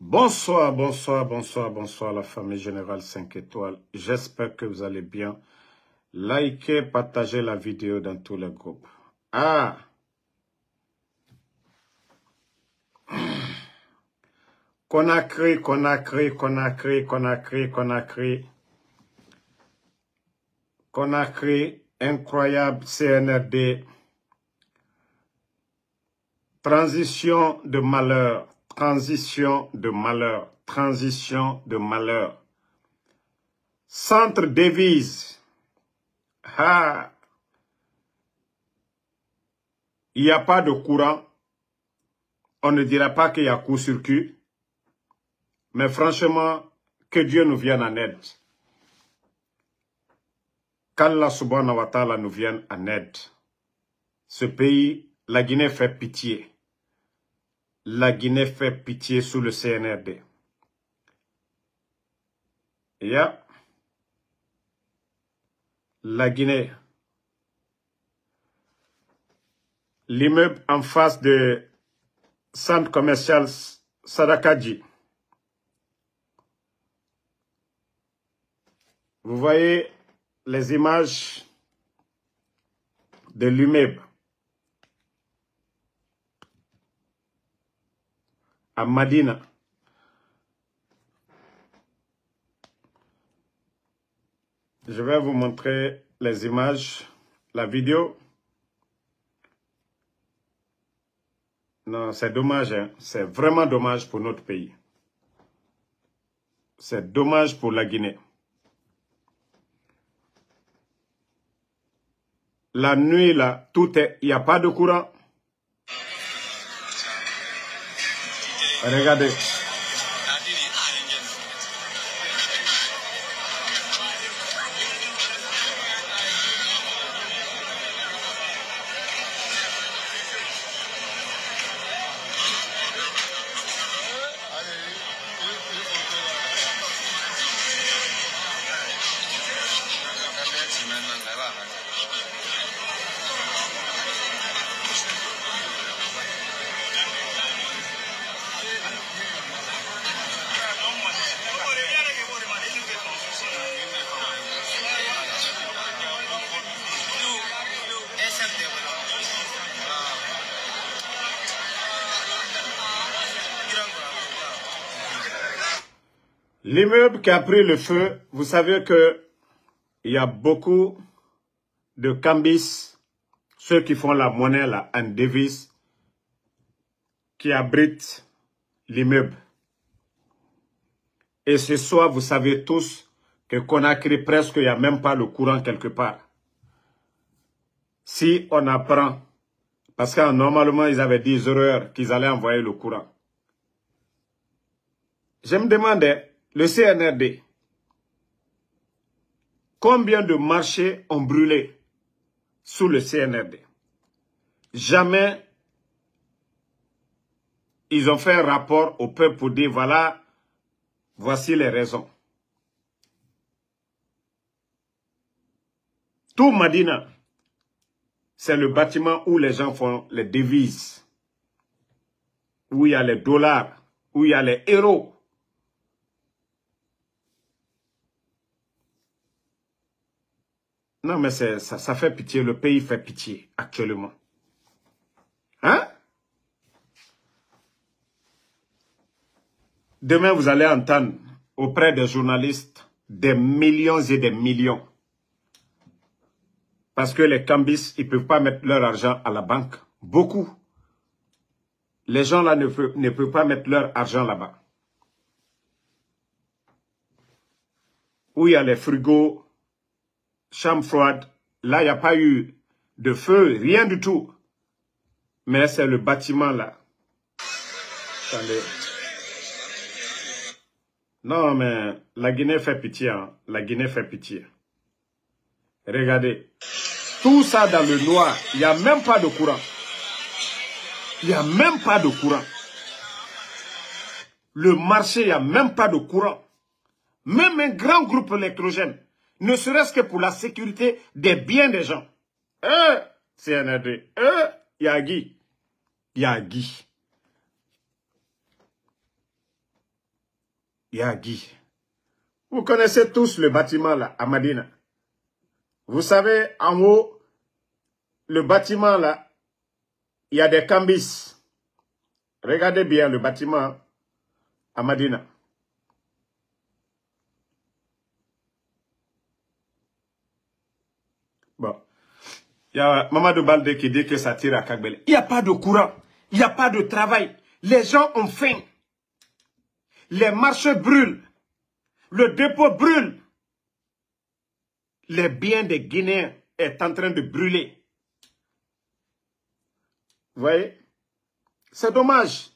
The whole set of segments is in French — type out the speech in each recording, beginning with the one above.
Bonsoir, bonsoir, bonsoir, bonsoir la famille Générale 5 étoiles. J'espère que vous allez bien. Likez, partagez la vidéo dans tous les groupes. Ah! Conakry, Conakry, Conakry, Conakry, Conakry. Conakry, incroyable CNRD. Transition de malheur, transition de malheur, transition de malheur. Centre devise. Ah! Il n'y a pas de courant. On ne dira pas qu'il y a court-circuit. Mais franchement, que Dieu nous vienne en aide. Qu'Allah subhanahu wa ta'ala nous vienne en aide. Ce pays, la Guinée fait pitié. La Guinée fait pitié sous le CNRD. Yeah. La Guinée. L'immeuble en face de centre commercial Sadakadji. Vous voyez les images de l'immeuble à Madina. Je vais vous montrer les images, la vidéo. Non, c'est dommage, hein? C'est vraiment dommage pour notre pays. C'est dommage pour la Guinée. La nuit, là, tout est... Il n'y a pas de courant. Regardez. L'immeuble qui a pris le feu, vous savez que il y a beaucoup de cambis, ceux qui font la monnaie là, en devise, qui abritent l'immeuble. Et ce soir, vous savez tous que Conakry, presque, il n'y a même pas le courant quelque part. Si on apprend, parce que normalement, ils avaient dit 0 heures qu'ils allaient envoyer le courant. Je me demandais, le CNRD, combien de marchés ont brûlé sous le CNRD? Jamais ils ont fait un rapport au peuple pour dire, voilà, voici les raisons. Tout Madina, c'est le bâtiment où les gens font les devises, où il y a les dollars, où il y a les euros. Non, mais ça fait pitié. Le pays fait pitié actuellement. Hein? Demain, vous allez entendre auprès des journalistes des millions et des millions. Parce que les cambis, ils ne peuvent pas mettre leur argent à la banque. Beaucoup. Les gens là ne peuvent pas mettre leur argent là-bas. Où il y a les frigos, chambres froides, là, il n'y a pas eu de feu, rien du tout. Mais c'est le bâtiment là. Attendez. Non, mais la Guinée fait pitié. Hein. La Guinée fait pitié. Regardez. Tout ça dans le noir. Il n'y a même pas de courant. Il n'y a même pas de courant. Le marché, il n'y a même pas de courant. Même un grand groupe électrogène. Ne serait-ce que pour la sécurité des biens des gens. CNRD. Yagi. Yagi. Yagi. Vous connaissez tous le bâtiment là, à Madina. Vous savez, en haut, le bâtiment là, il y a des cambis. Regardez bien le bâtiment à Madina. Bon. Il y a Mamadou Baldé qui dit que ça tire à Kagbele. Il n'y a pas de courant. Il n'y a pas de travail. Les gens ont faim. Les marchés brûlent. Le dépôt brûle. Les biens des Guinéens est en train de brûler. Vous voyez? C'est dommage.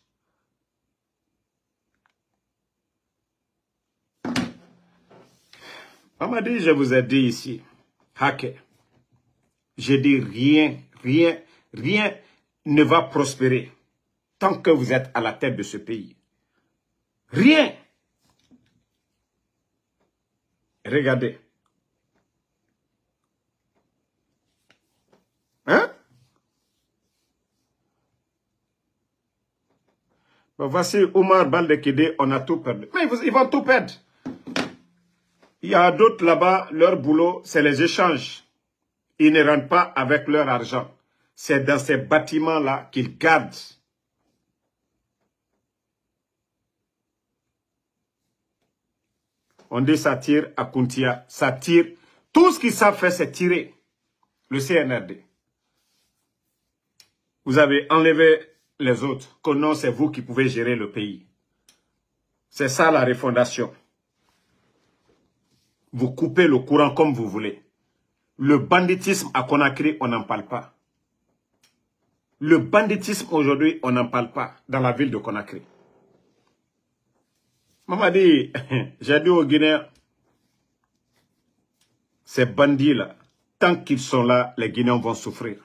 On m'a dit, je vous ai dit ici, hacker. J'ai dit rien ne va prospérer tant que vous êtes à la tête de ce pays. Rien. Regardez. Hein? Bon, voici Omar Baldekide, on a tout perdu. Mais ils vont tout perdre. Il y a d'autres là-bas, leur boulot, c'est les échanges. Ils ne rentrent pas avec leur argent. C'est dans ces bâtiments-là qu'ils gardent. On dit ça tire à Kuntia, ça tire. Tout ce qu'ils savent faire, c'est tirer. Le CNRD. Vous avez enlevé les autres. Que non, c'est vous qui pouvez gérer le pays. C'est ça la refondation. Vous coupez le courant comme vous voulez. Le banditisme à Conakry, on n'en parle pas. Le banditisme aujourd'hui, on n'en parle pas dans la ville de Conakry. Maman dit, j'ai dit aux Guinéens, ces bandits-là, tant qu'ils sont là, les Guinéens vont souffrir.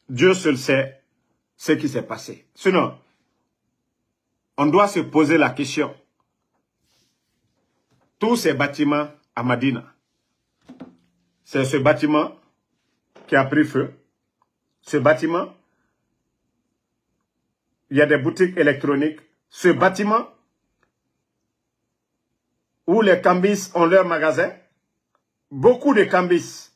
Dieu seul sait ce qui s'est passé. Sinon, on doit se poser la question. Tous ces bâtiments à Madina, c'est ce bâtiment qui a pris feu. Ce bâtiment, il y a des boutiques électroniques. Ce bâtiment, où les cambis ont leur magasin, beaucoup de cambis.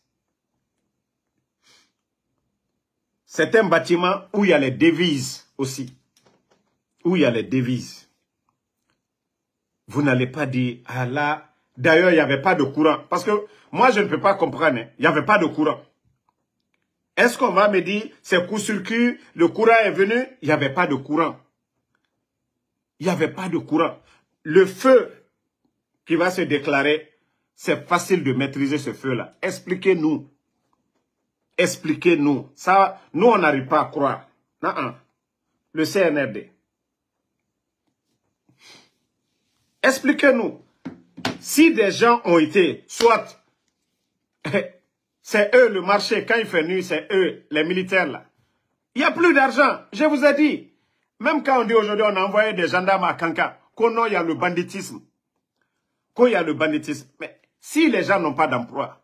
C'est un bâtiment où il y a les devises aussi. Où il y a les devises. Vous n'allez pas dire, ah là, d'ailleurs, il n'y avait pas de courant. Parce que moi, je ne peux pas comprendre. Il n'y avait pas de courant. Est-ce qu'on va me dire, c'est coup-sur-cul, le courant est venu? Il n'y avait pas de courant. Il n'y avait pas de courant. Le feu qui va se déclarer, c'est facile de maîtriser ce feu-là. Expliquez-nous. Expliquez-nous. Ça, nous, on n'arrive pas à croire. Non, le CNRD. Expliquez-nous. Si des gens ont été, soit, c'est eux le marché, quand il fait nuit, c'est eux, les militaires là. Il n'y a plus d'argent, je vous ai dit. Même quand on dit aujourd'hui, on a envoyé des gendarmes à Kanka, qu'on il y a le banditisme. Qu'il y a le banditisme. Mais si les gens n'ont pas d'emploi,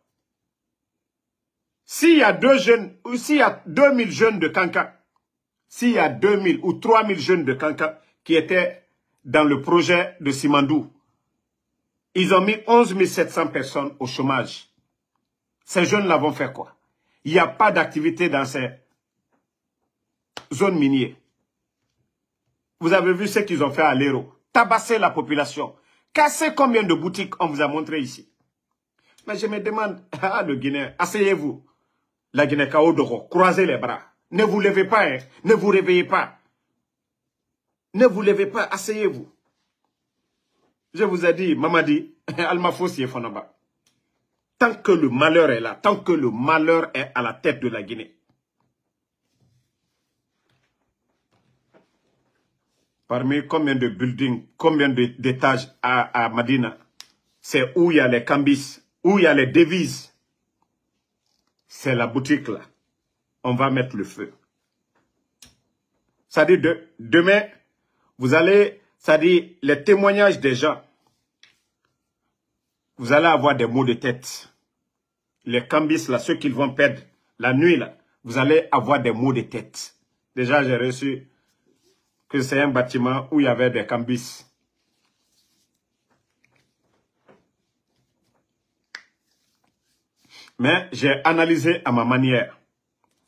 s'il y a 2 jeunes, ou s'il y a 2000 jeunes de Kanka, s'il y a 2000 ou 3000 jeunes de Kanka qui étaient dans le projet de Simandou, ils ont mis 11 700 personnes au chômage. Ces jeunes-là vont faire quoi? Il n'y a pas d'activité dans ces zones minières. Vous avez vu ce qu'ils ont fait à l'Hérault. Tabasser la population. Casser combien de boutiques on vous a montré ici? Mais je me demande, ah le Guinéen, asseyez-vous. La Guinée Kaodoro, croisez les bras. Ne vous levez pas, hein. Ne vous réveillez pas. Ne vous levez pas, asseyez-vous. Je vous ai dit, Mamadi, Alma Fossi et Fonaba. Tant que le malheur est là, tant que le malheur est à la tête de la Guinée. Parmi combien de buildings, combien d'étages à Madina, c'est où il y a les cambis, où il y a les devises. C'est la boutique là. On va mettre le feu. Ça dit, demain, vous allez, ça dit, les témoignages des gens, vous allez avoir des maux de tête. Les cambis là, ceux qui vont perdre la nuit là, vous allez avoir des maux de tête. Déjà, j'ai reçu que c'est un bâtiment où il y avait des cambis. Mais j'ai analysé à ma manière.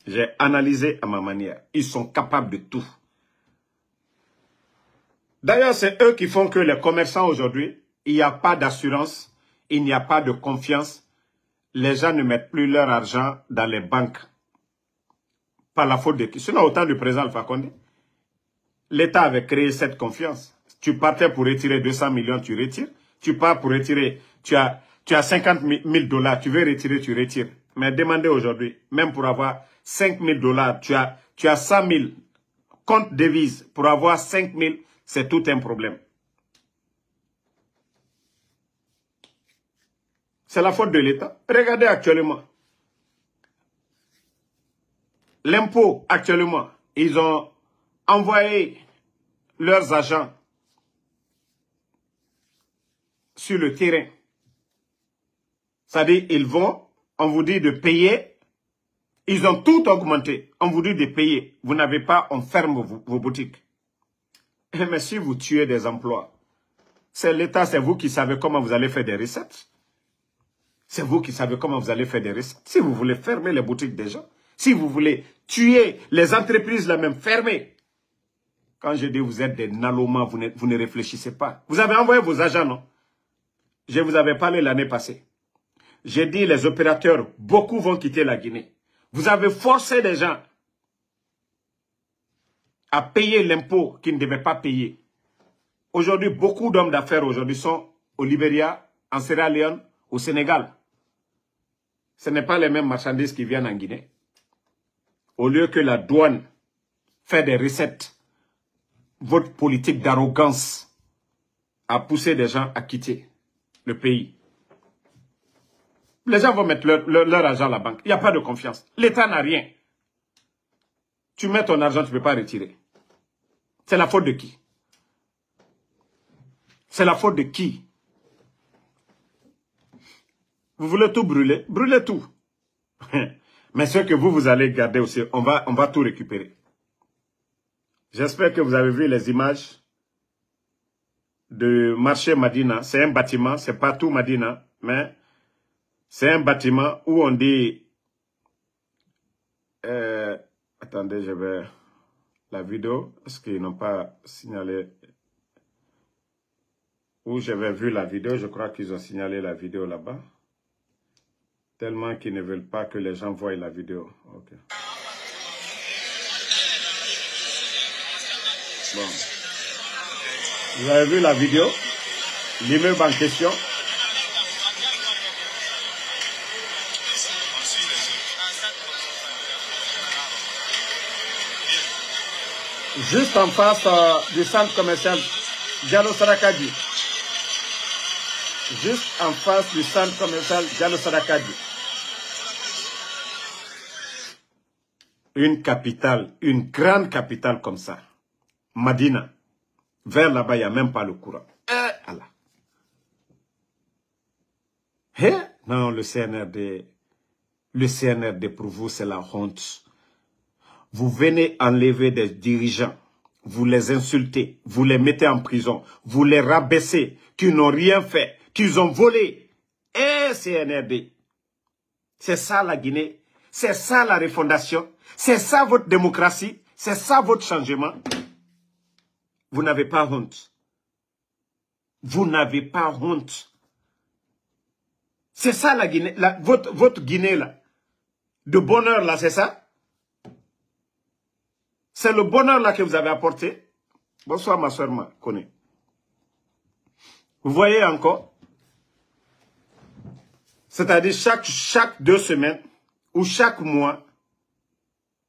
J'ai analysé à ma manière. Ils sont capables de tout. D'ailleurs, c'est eux qui font que les commerçants aujourd'hui, il n'y a pas d'assurance, il n'y a pas de confiance. Les gens ne mettent plus leur argent dans les banques. Par la faute de qui? Sinon, autant du président Alpha Condé. L'État avait créé cette confiance. Tu partais pour retirer 200 millions, tu retires. Tu pars pour retirer, tu as 50 000 $, tu veux retirer, tu retires. Mais demandez aujourd'hui, même pour avoir 5 000 $, tu as 100 000 compte devises. Pour avoir 5 000, c'est tout un problème. C'est la faute de l'État. Regardez actuellement. L'impôt, actuellement, ils ont envoyé leurs agents sur le terrain. C'est-à-dire, ils vont, on vous dit de payer, ils ont tout augmenté, on vous dit de payer. Vous n'avez pas, on ferme vos boutiques. Mais si vous tuez des emplois, c'est l'État, c'est vous qui savez comment vous allez faire des recettes. C'est vous qui savez comment vous allez faire des recettes. Si vous voulez fermer les boutiques des gens, si vous voulez tuer les entreprises là même, fermer. Quand je dis vous êtes des nalomans, vous ne réfléchissez pas. Vous avez envoyé vos agents, non? Je vous avais parlé l'année passée. J'ai dit les opérateurs, beaucoup vont quitter la Guinée. Vous avez forcé les gens à payer l'impôt qu'ils ne devaient pas payer. Aujourd'hui, beaucoup d'hommes d'affaires aujourd'hui sont au Libéria, en Sierra Leone, au Sénégal. Ce n'est pas les mêmes marchandises qui viennent en Guinée. Au lieu que la douane fait des recettes, votre politique d'arrogance a poussé des gens à quitter le pays. Les gens vont mettre leur argent à la banque. Il n'y a pas de confiance. L'État n'a rien. Tu mets ton argent, tu ne peux pas retirer. C'est la faute de qui? C'est la faute de qui? Vous voulez tout brûler? Brûlez tout. Mais ce que vous allez garder aussi, on va tout récupérer. J'espère que vous avez vu les images de marché Madina. C'est un bâtiment, c'est pas tout Madina, mais c'est un bâtiment où on dit... attendez, je vais... La vidéo, est-ce qu'ils n'ont pas signalé... Où j'avais vu la vidéo, je crois qu'ils ont signalé la vidéo là-bas. Tellement qu'ils ne veulent pas que les gens voient la vidéo. Ok. Bon. Vous avez vu la vidéo? L'immeuble en question. Juste en face du centre commercial Diallo Sarakadi. Juste en face du centre commercial Diallo Sarakadi. Une capitale, une grande capitale comme ça. Madina. Vers là-bas, il n'y a même pas le courant. Allah. Non, le CNRD pour vous, c'est la honte. Vous venez enlever des dirigeants, vous les insultez, vous les mettez en prison, vous les rabaissez, qui n'ont rien fait, qu'ils ont volé. CNRD. C'est ça la Guinée, c'est ça la refondation, c'est ça votre démocratie, c'est ça votre changement. Vous n'avez pas honte. Vous n'avez pas honte. C'est ça la Guinée, votre Guinée là. De bonheur là, c'est ça? C'est le bonheur là que vous avez apporté. Bonsoir ma soeur Kone. Vous voyez encore? C'est-à-dire chaque 2 semaines ou chaque mois,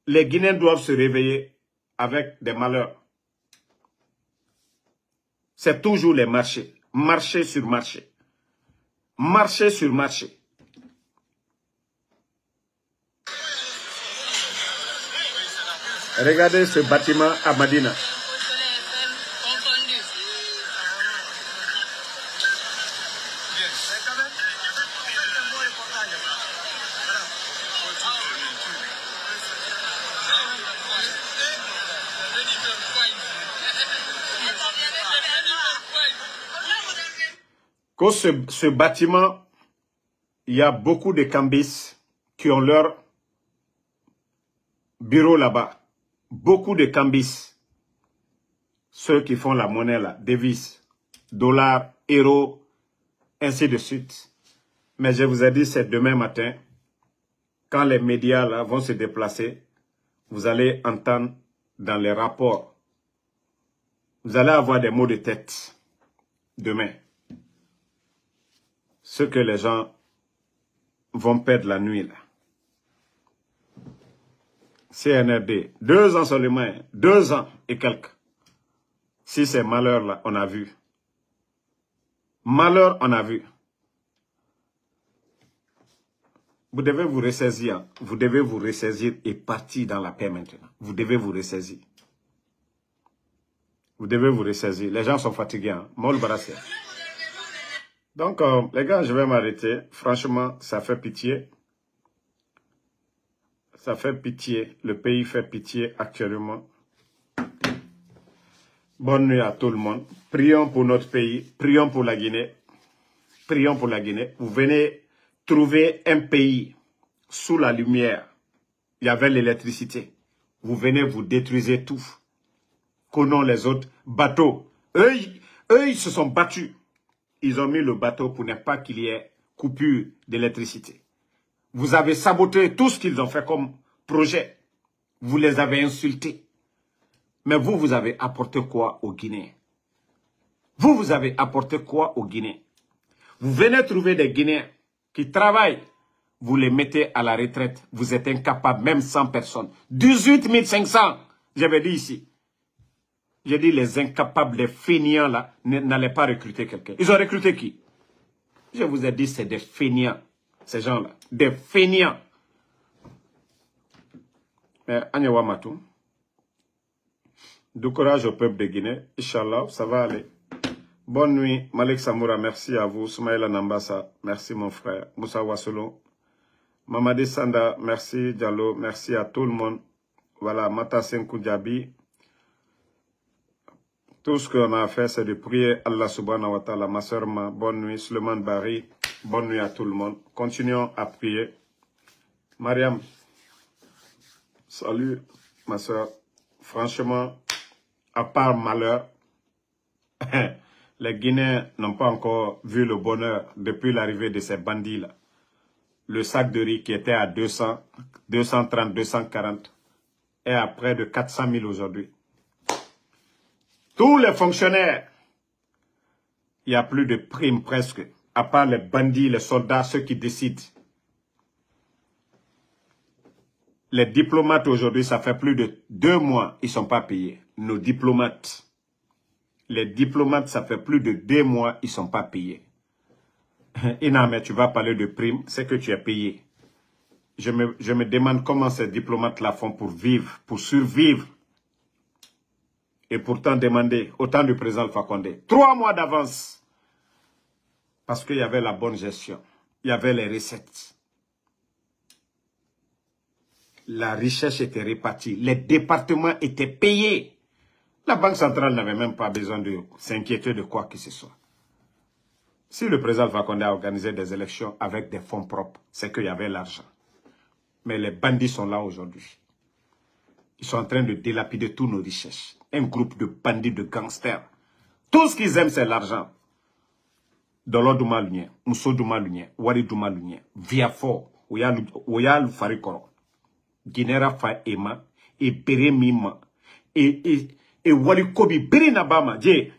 les Guinéens doivent se réveiller avec des malheurs. C'est toujours les marchés. Marché sur marché. Marché sur marché. Regardez ce bâtiment à Madina. Que ce bâtiment, il y a beaucoup de Kambis qui ont leur bureau là-bas. Beaucoup de Kambis. Ceux qui font la monnaie là, devises, dollars, euros, ainsi de suite. Mais je vous ai dit, c'est demain matin, quand les médias là vont se déplacer, vous allez entendre dans les rapports, vous allez avoir des mots de tête demain. Ce que les gens vont perdre la nuit là. CNRD, 2 ans seulement, 2 ans et quelques. Si c'est malheur là, on a vu. Malheur, on a vu. Vous devez vous ressaisir. Vous devez vous ressaisir et partir dans la paix maintenant. Vous devez vous ressaisir. Vous devez vous ressaisir. Les gens sont fatigués. Hein? Mol Barassé. Donc, les gars, je vais m'arrêter. Franchement, ça fait pitié. Ça fait pitié. Le pays fait pitié actuellement. Bonne nuit à tout le monde. Prions pour notre pays. Prions pour la Guinée. Prions pour la Guinée. Vous venez trouver un pays sous la lumière. Il y avait l'électricité. Vous venez, vous détruisez tout. Connaissons les autres bateaux. Eux, ils se sont battus. Ils ont mis le bateau pour ne pas qu'il y ait coupure d'électricité. Vous avez saboté tout ce qu'ils ont fait comme projet. Vous les avez insultés. Mais vous, vous avez apporté quoi aux Guinéens? Vous avez apporté quoi aux Guinéens? Vous venez trouver des Guinéens qui travaillent. Vous les mettez à la retraite. Vous êtes incapables, même 100 personnes. 18 500, j'avais dit ici. J'ai dit les incapables, les fainéants là, n'allaient pas recruter quelqu'un. Ils ont recruté qui? Je vous ai dit, c'est des fainéants, ces gens-là. Des fainéants. Mais, Agnewa Matou, du courage au peuple de Guinée. Inch'Allah, ça va aller. Bonne nuit, Malik Samoura, merci à vous. Soumaïla Nambassa, merci mon frère. Moussa Wassolo. Mamadi Sanda, merci Diallo, merci à tout le monde. Voilà, Mata Senkou Diaby. Tout ce qu'on a fait, c'est de prier Allah subhanahu wa ta'ala. Ma soeur, bonne nuit. Suleiman Bari, bonne nuit à tout le monde. Continuons à prier. Mariam, salut, ma soeur. Franchement, à part malheur, les Guinéens n'ont pas encore vu le bonheur depuis l'arrivée de ces bandits-là. Le sac de riz qui était à 200, 230, 240 est à près de 400 000 aujourd'hui. Tous les fonctionnaires, il n'y a plus de primes presque, à part les bandits, les soldats, ceux qui décident. Les diplomates aujourd'hui, ça fait plus de 2 mois, ils ne sont pas payés. Nos diplomates, les diplomates, ça fait plus de 2 mois, ils ne sont pas payés. Ina, mais tu vas parler de primes, c'est que tu es payé. Je me demande comment ces diplomates-là font pour vivre, pour survivre. Et pourtant demander autant du président Alpha Condé 3 mois d'avance. Parce qu'il y avait la bonne gestion. Il y avait les recettes. La richesse était répartie. Les départements étaient payés. La Banque centrale n'avait même pas besoin de s'inquiéter de quoi que ce soit. Si le président Alpha Condé a organisé des élections avec des fonds propres, c'est qu'il y avait l'argent. Mais les bandits sont là aujourd'hui. Ils sont en train de dilapider tous nos richesses. Un groupe de bandits, de gangsters. Tout ce qu'ils aiment, c'est l'argent. Dolo Douma Lunye, Mousso Douma Lunye, Wari Douma Lunye, Viafo, Oyal Farikoro, Guinera Fa Ema, et Bere Mima, et Wali Kobi Bere Nabama, Dje.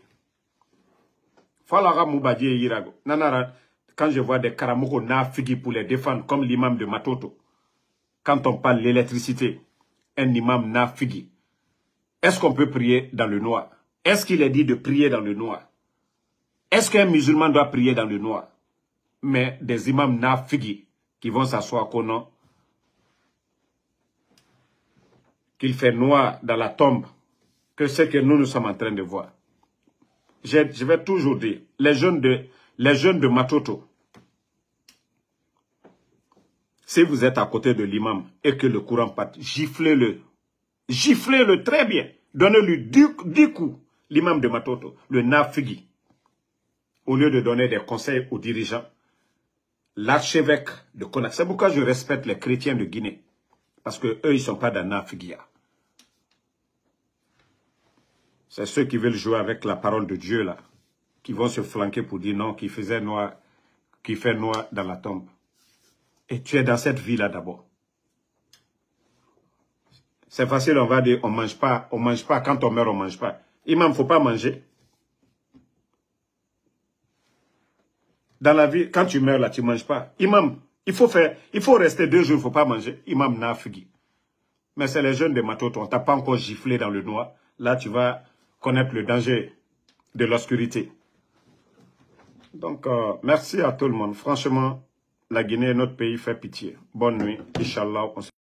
Falaga Mouba Dje Yirago. Nanara, quand je vois des Karamoko Nafigi pour les défendre, comme l'imam de Matoto, quand on parle de l'électricité, un imam Nafigi, est-ce qu'on peut prier dans le noir? Est-ce qu'il est dit de prier dans le noir? Est-ce qu'un musulman doit prier dans le noir? Mais des imams nafigi qui vont s'asseoir qu'au nom, qu'il fait noir dans la tombe, que c'est que nous sommes en train de voir. Je vais toujours dire, les jeunes de Matoto, si vous êtes à côté de l'imam et que le courant parte, giflez-le. Giflez-le très bien. Donnez-lui 10 coups, l'imam de Matoto, le Nafigi. Au lieu de donner des conseils aux dirigeants, l'archevêque de Conakry. C'est pourquoi je respecte les chrétiens de Guinée. Parce que eux, ils ne sont pas dans Nafigia. C'est ceux qui veulent jouer avec la parole de Dieu, là, qui vont se flanquer pour dire non, qui fait noir dans la tombe. Et tu es dans cette vie-là d'abord. C'est facile, on va dire, on mange pas, quand on meurt, on mange pas. Imam, il ne faut pas manger. Dans la vie, quand tu meurs là, tu ne manges pas. Imam, il faut rester 2 jours, il ne faut pas manger. Imam Nafigi. Mais c'est les jeunes de Matoto, on ne t'a pas encore giflé dans le noir. Là, tu vas connaître le danger de l'obscurité. Donc, merci à tout le monde. Franchement, la Guinée, notre pays, fait pitié. Bonne nuit. Inch'Allah, on se